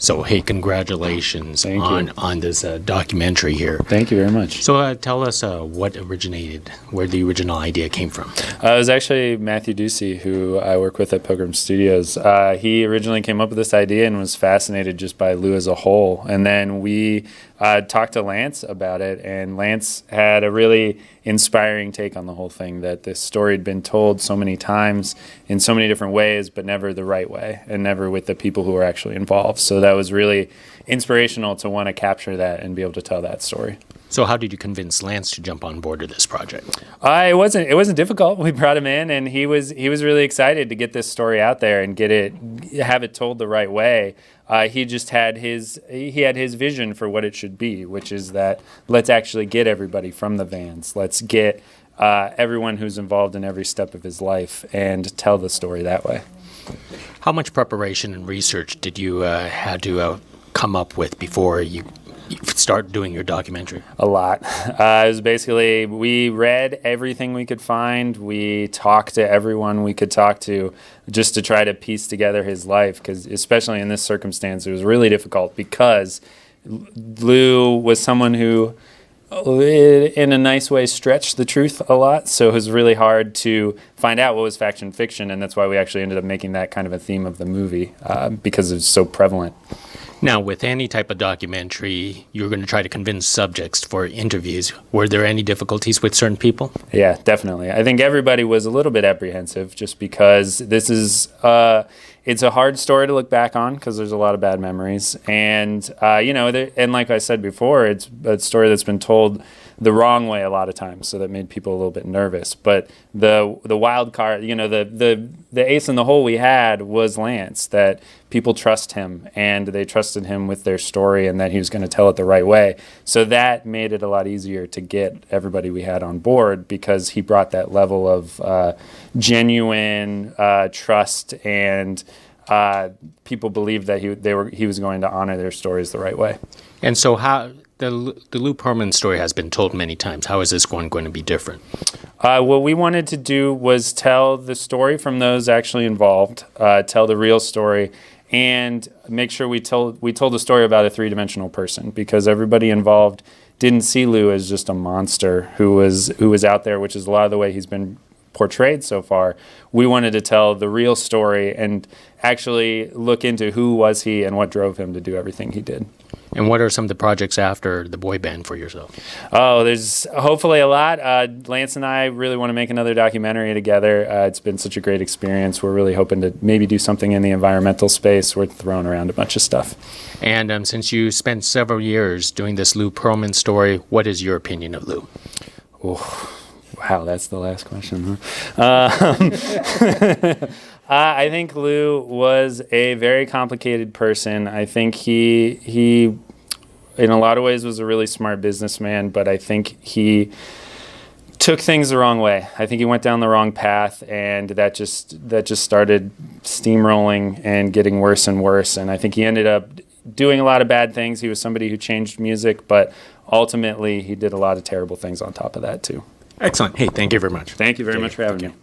So, hey, congratulations on this documentary here. Thank you very much. So tell us what originated, where the original idea came from. It was actually Matthew Ducey, who I work with at Pilgrim Studios. He originally came up with this idea and was fascinated just by Lou as a whole. And then we talked to Lance about it, and Lance had a really inspiring take on the whole thing, that this story had been told so many times in so many different ways, but never the right way, and never with the people who were actually involved. So that was really inspirational to want to capture that and be able to tell that story. So how did you convince Lance to jump on board with this project? It wasn't difficult. We brought him in, and he was really excited to get this story out there and have it told the right way. He just had his vision for what it should be, which is that let's actually get everybody from the vans. Let's get everyone who's involved in every step of his life and tell the story that way. How much preparation and research did you have to come up with before you start doing your documentary? A lot. It was basically, we read everything we could find. We talked to everyone we could talk to just to try to piece together his life, because especially in this circumstance, it was really difficult because Lou was someone who, in a nice way, stretched the truth a lot. So it was really hard to find out what was fact and fiction, and that's why we actually ended up making that kind of a theme of the movie, because it's so prevalent. Now, with any type of documentary, you're going to try to convince subjects for interviews. Were there any difficulties with certain people? Yeah, definitely. I think everybody was a little bit apprehensive, just because this is it's a hard story to look back on because there's a lot of bad memories, and and like I said before, it's a story that's been told the wrong way a lot of times, so that made people a little bit nervous. But the wild card, the ace in the hole we had was Lance, that people trust him, and they trusted him with their story, and that he was going to tell it the right way. So that made it a lot easier to get everybody we had on board, because he brought that level of genuine trust, and people believed that he was going to honor their stories the right way. And so how the Lou Pearlman story has been told many times. How is this one going to be different? What we wanted to do was tell the story from those actually involved, tell the real story, and make sure we told the story about a three-dimensional person, because everybody involved didn't see Lou as just a monster who was out there, which is a lot of the way he's been portrayed so far. We wanted to tell the real story and actually look into who was he and what drove him to do everything he did. And what are some of the projects after the boy band for yourself? Oh, there's hopefully a lot. Lance and I really want to make another documentary together. It's been such a great experience. We're really hoping to maybe do something in the environmental space. We're throwing around a bunch of stuff. And since you spent several years doing this Lou Pearlman story, what is your opinion of Lou? Oh, wow, that's the last question, huh? I think Lou was a very complicated person. I think he, in a lot of ways, was a really smart businessman, but I think he took things the wrong way. I think he went down the wrong path, and that just started steamrolling and getting worse and worse. And I think he ended up doing a lot of bad things. He was somebody who changed music, but ultimately he did a lot of terrible things on top of that too. Excellent. Hey, thank you very much. Thank you very much for having me.